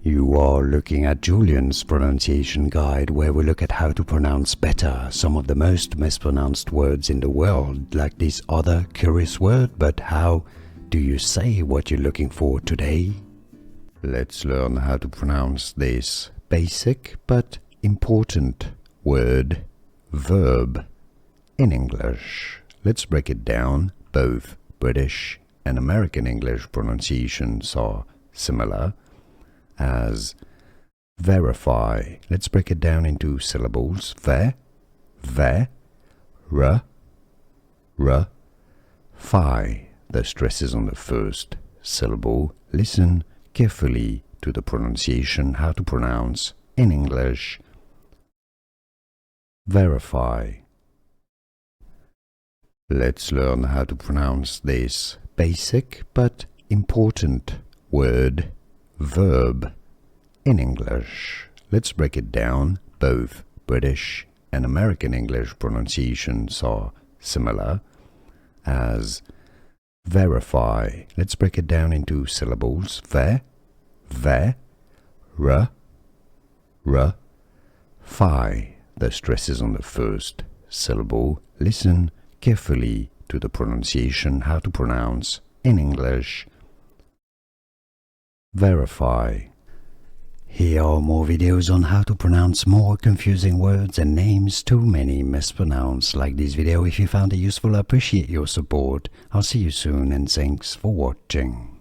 You are looking at Julian's pronunciation guide, where we look at how to pronounce better some of the most mispronounced words in the world, like this other curious word. But how do you say what you're looking for today? Let's learn how to pronounce this basic but important word, verb, in English. Let's break it down. Both British and American English pronunciations are similar, as verify. Let's break it down into syllables. Ver, fi. The stress is on the first syllable. Listen carefully to the pronunciation, how to pronounce in English. Verify. Let's learn how to pronounce this basic but important word, verb, in English. Let's break it down. Both British and American English pronunciations are similar, as verify. Let's break it down into syllables. Ver, fi. The stress is on the first syllable. Listen carefully to the pronunciation, how to pronounce in English. Verify. Here are more videos on how to pronounce more confusing words and names too many mispronounced. Like this video if you found it useful. I appreciate your support. I'll see you soon and thanks for watching.